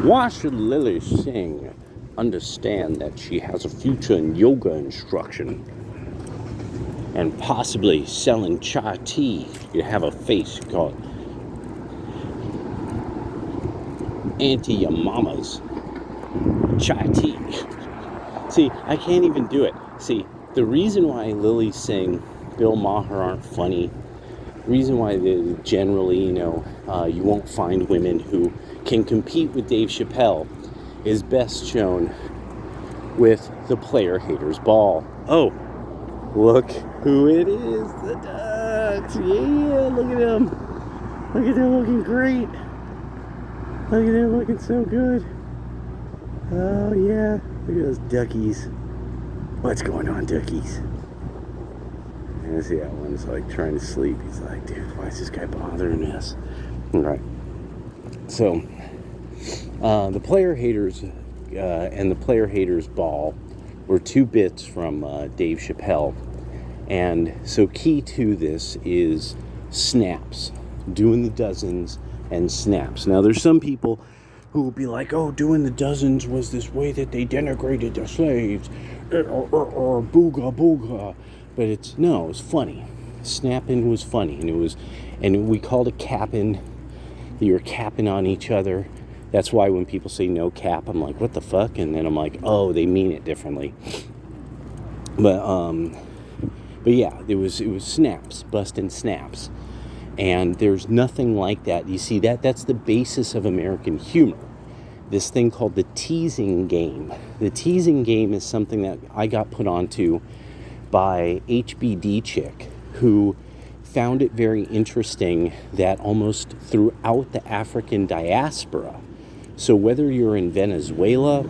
Why should Lily Singh understand that she has a future in yoga instruction and possibly selling chai tea? You have a face called Auntie Your Mama's chai tea. See, I can't even do it. See, the reason why Lily Singh, Bill Maher aren't funny, the reason why generally, you won't find women who can compete with Dave Chappelle is best shown with the Player Haters Ball. Oh, look who it is, the Ducks. Yeah, look at them. Look at them looking great. Look at them looking so good. Oh, yeah. Look at those duckies. What's going on, duckies? And see, that one's like trying to sleep. He's like, dude, why is this guy bothering us? All right. So, the Player Haters and the Player Haters Ball were two bits from Dave Chappelle. And so key to this is snaps, doing the dozens and snaps. Now, there's some people who will be like, oh, doing the dozens was this way that they denigrated the slaves, or booga booga. But it was funny. Snapping was funny, and we called it capping. You were capping on each other. That's why when people say no cap, I'm like, what the fuck? And then I'm like, oh, they mean it differently. But yeah, it was snaps, busting snaps. And there's nothing like that. You see, that's the basis of American humor. This thing called the teasing game. The teasing game is something that I got put onto by HBD Chick, who found it very interesting that almost throughout the African diaspora, so whether you're in Venezuela,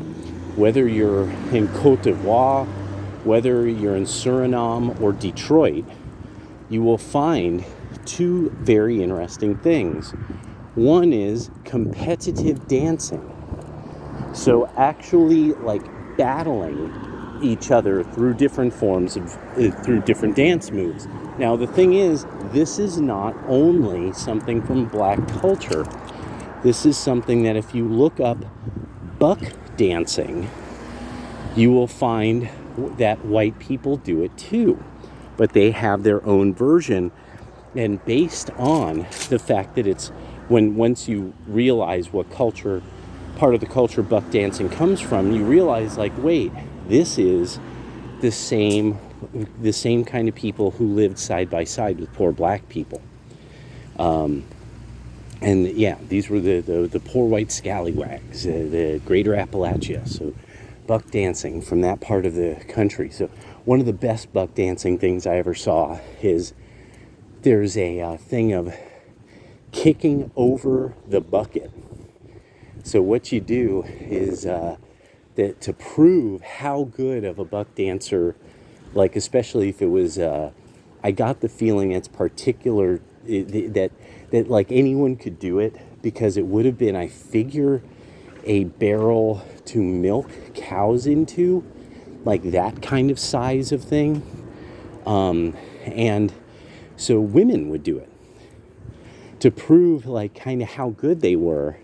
whether you're in Cote d'Ivoire, whether you're in Suriname or Detroit, you will find two very interesting things. One is competitive dancing. So actually like battling each other through different forms of, through different dance moves. Now the thing is, this is not only something from black culture. This is something that if you look up buck dancing, you will find that white people do it too. But they have their own version. And based on the fact that it's once you realize what culture, part of the culture buck dancing comes from, you realize like, wait, this is the same kind of people who lived side by side with poor black people. And yeah, these were the poor white scallywags, the greater Appalachia. So buck dancing from that part of the country. So one of the best buck dancing things I ever saw is there's a thing of kicking over the bucket. So what you do is that to prove how good of a buck dancer, like especially if it was, I got the feeling it's particular, that like anyone could do it, because it would have been, I figure, a barrel to milk cows into, like that kind of size of thing. And so women would do it to prove like kind of how good they were.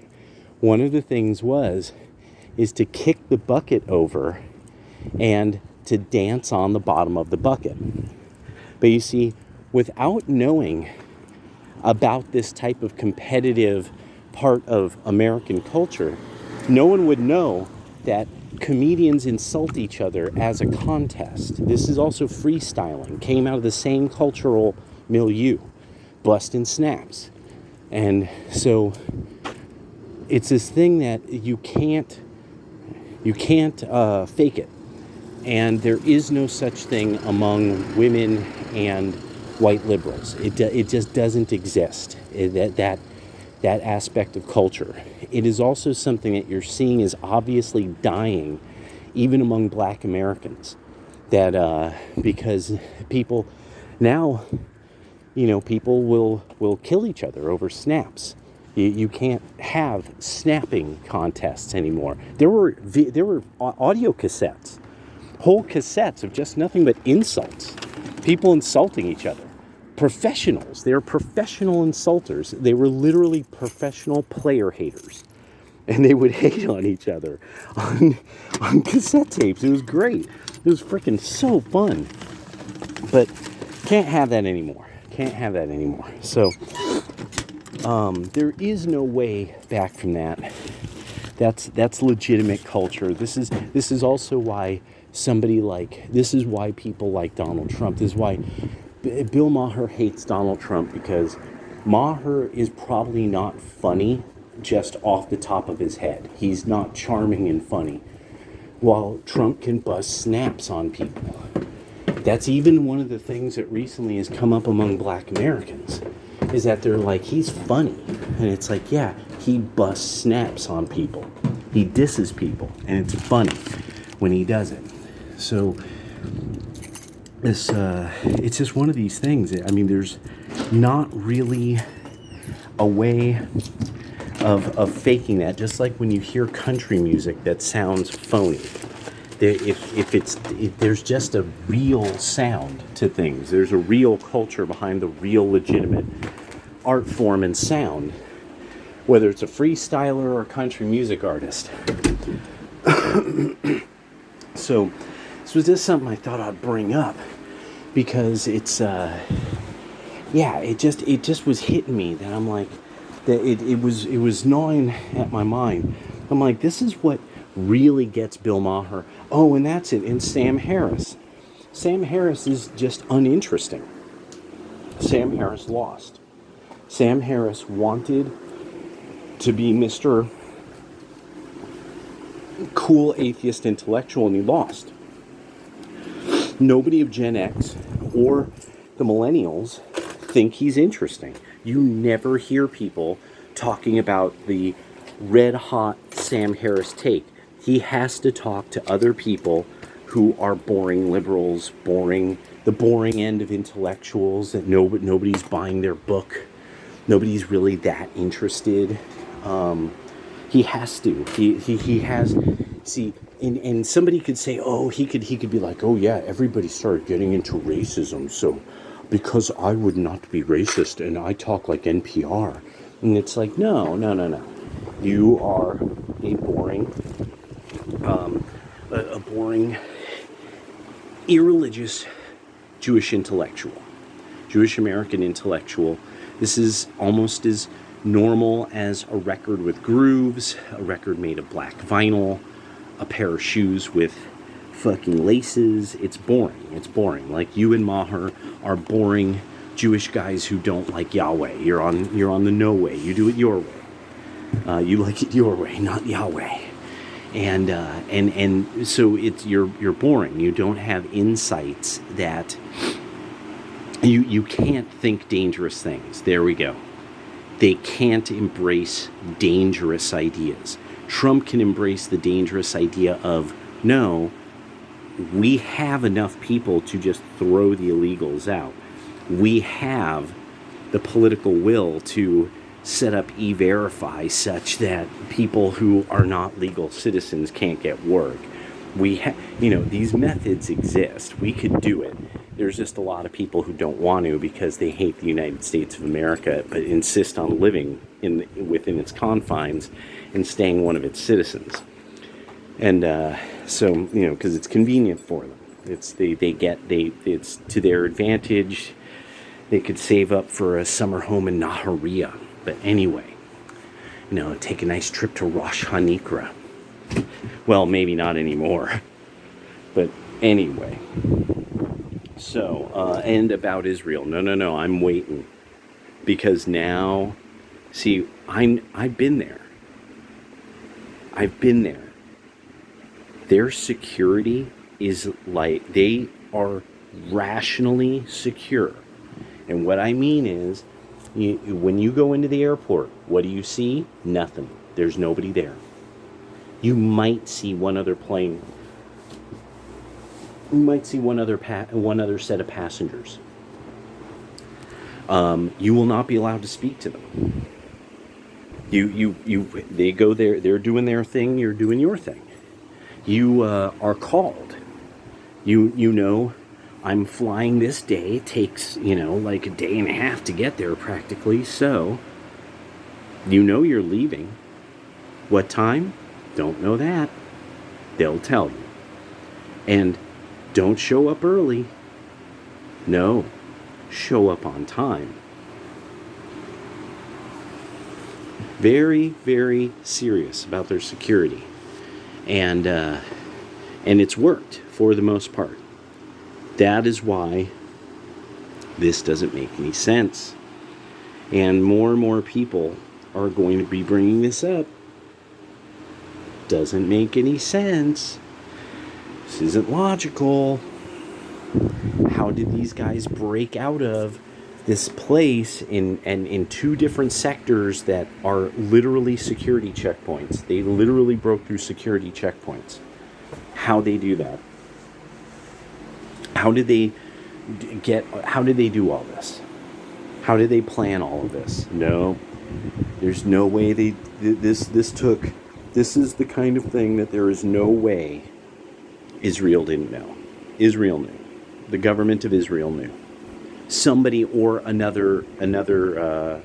One of the things is to kick the bucket over and to dance on the bottom of the bucket. But you see, without knowing about this type of competitive part of American culture, no one would know that comedians insult each other as a contest. This is also freestyling, came out of the same cultural milieu, busting snaps. And so it's this thing that you can't fake it. And there is no such thing among women and white liberals. It just doesn't exist, that aspect of culture. It is also something that you're seeing is obviously dying even among black Americans, that because people now, people will kill each other over snaps. You can't have snapping contests anymore. There were audio cassettes, whole cassettes of just nothing but insults, people insulting each other. Professionals, they were professional insulters. They were literally professional player haters. and they would hate on each other on cassette tapes. It was great. It was freaking so fun. But can't have that anymore. Can't have that anymore. So there is no way back from that. That's legitimate culture. This is also why this is why people like Donald Trump. This is why Bill Maher hates Donald Trump, because Maher is probably not funny just off the top of his head. He's not charming and funny, while Trump can bust snaps on people. That's even one of the things that recently has come up among black Americans, is that they're like, he's funny. And it's like, yeah, he busts snaps on people. He disses people, and it's funny when he does it. So it's just one of these things. I mean, there's not really a way of faking that. Just like when you hear country music that sounds phony. There's just a real sound to things. There's a real culture behind the real legitimate art form and sound, whether it's a freestyler or a country music artist. So this was just something I thought I'd bring up, because it's it just was hitting me that I'm like, that it was gnawing at my mind. I'm like, this is what really gets Bill Maher. Oh, and that's it. And Sam Harris. Sam Harris is just uninteresting. Sam Harris lost. Sam Harris wanted to be Mr. Cool atheist intellectual, and he lost. Nobody of Gen X or the millennials think he's interesting. You never hear people talking about the red hot Sam Harris take. He has to talk to other people who are boring liberals, the boring end of intellectuals that nobody's buying their book. Nobody's really that interested. He has to. He has. See, and somebody could say, oh, he could be like, oh yeah, everybody started getting into racism, so because I would not be racist and I talk like NPR, and it's like, no. You are a boring, irreligious Jewish intellectual, Jewish American intellectual. This is almost as normal as a record with grooves, a record made of black vinyl, a pair of shoes with fucking laces. It's boring. It's boring. Like, you and Maher are boring Jewish guys who don't like Yahweh. You're on the no way. You do it your way. You like it your way, not Yahweh. And so you're boring. You don't have insights that you can't think dangerous things. There we go. They can't embrace dangerous ideas. Trump can embrace the dangerous idea of, no, we have enough people to just throw the illegals out. We have the political will to set up E-Verify such that people who are not legal citizens can't get work. These methods exist. We could do it. There's just a lot of people who don't want to because they hate the United States of America, but insist on living within its confines and staying one of its citizens. And because it's convenient for them. It's to their advantage. They could save up for a summer home in Nahariya. But anyway, take a nice trip to Rosh Hanikra. Well, maybe not anymore. But anyway. So, and about Israel. No, I'm waiting. Because now, see, I've been there. Their security is like, they are rationally secure. And what I mean is, when you go into the airport, what do you see? Nothing. There's nobody there. You might see one other plane. You might see one other set of passengers. You will not be allowed to speak to them. They go there. They're doing their thing. You're doing your thing. You are called. I'm flying this day. It takes, like a day and a half to get there practically. So, you're leaving. What time? Don't know that. They'll tell you. And don't show up early. No, show up on time. Very, very serious about their security. And it's worked for the most part. That is why this doesn't make any sense. And more people are going to be bringing this up. Doesn't make any sense. This isn't logical. How did these guys break out of this place in two different sectors that are literally security checkpoints? They literally broke through security checkpoints. How they do that? How did they do all this? How did they plan all of this? No, there's no way this is the kind of thing that there is no way Israel didn't know. Israel knew. The government of Israel knew. Somebody or another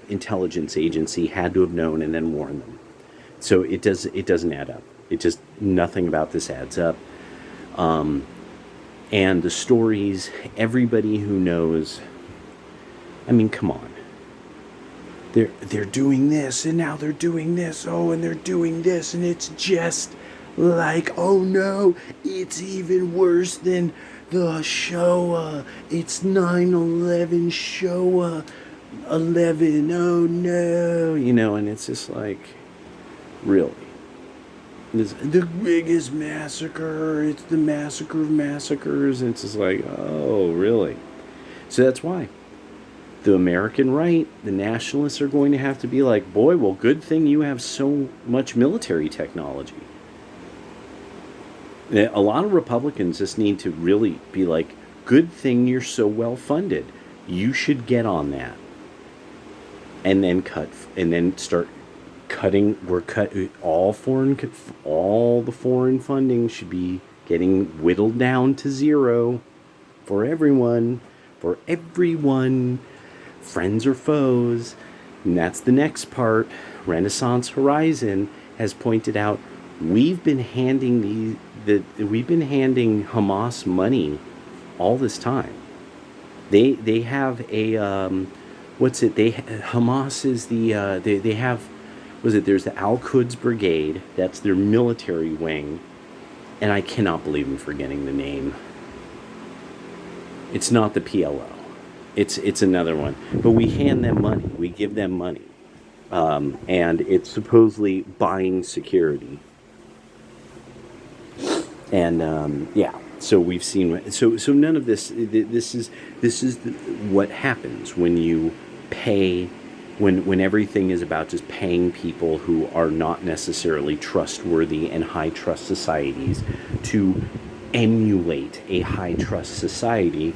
intelligence agency had to have known and then warned them. So it doesn't add up. Nothing about this adds up. And the stories, everybody who knows, I mean, come on. They're doing this, and now they're doing this. Oh, and they're doing this, and it's just like, oh no, it's even worse than the Shoah. It's 9/11 Shoah 11. Oh no, and it's just like, really. It's the biggest massacre. It's the massacre of massacres. And it's just like, oh, really? So that's why the American right, the nationalists are going to have to be like, boy, well, good thing you have so much military technology. A lot of Republicans just need to really be like, good thing you're so well funded. You should get on that. And then start cutting. All the foreign funding should be getting whittled down to zero for everyone, friends or foes. And that's the next part. Renaissance Horizon has pointed out we've been handing Hamas money all this time. They have a Hamas is they have, there's the Al-Quds Brigade, that's their military wing, and I cannot believe I'm forgetting the name. It's not the PLO. It's another one. But we hand them money. We give them money. And it's supposedly buying security. And yeah, so we've seen. So none of this. This is what happens when you pay. When everything is about just paying people who are not necessarily trustworthy and high trust societies to emulate a high trust society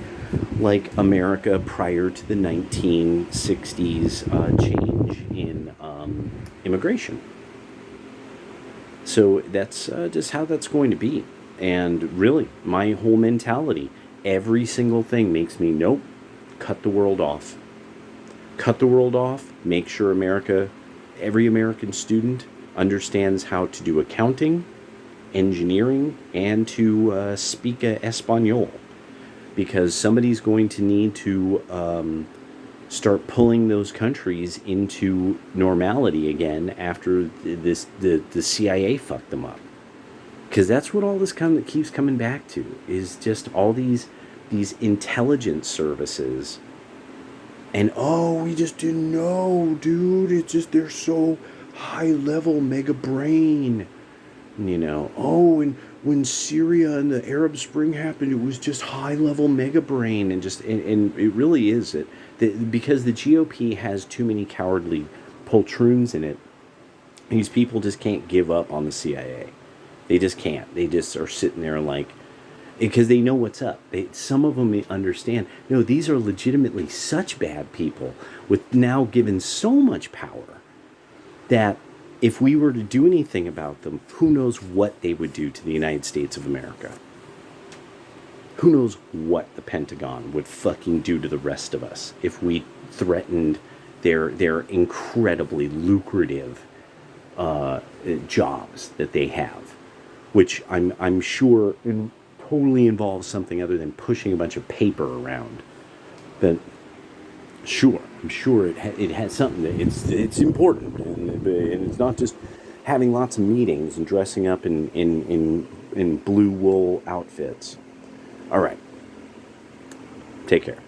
like America prior to the 1960s change in immigration. So that's just how that's going to be. And really, my whole mentality, every single thing makes me, nope, cut the world off. Cut the world off, make sure every American student understands how to do accounting, engineering, and to speak Espanol. Because somebody's going to need to start pulling those countries into normality again after the CIA fucked them up. Because that's what all this keeps coming back to, is just all these intelligence services. And we just didn't know, dude. It's just they're so high level, mega brain. And when Syria and the Arab Spring happened, it was just high level mega brain, and it really is it. Because the GOP has too many cowardly poltroons in it. These people just can't give up on the CIA. They just can't. They just are sitting there like, because they know what's up. Some of them understand. No, these are legitimately such bad people with now given so much power that if we were to do anything about them, who knows what they would do to the United States of America? Who knows what the Pentagon would fucking do to the rest of us if we threatened their incredibly lucrative jobs that they have, which I'm sure totally involves something other than pushing a bunch of paper around. But sure, I'm sure it has something that it's important, and it's not just having lots of meetings and dressing up in blue wool outfits. All right, take care.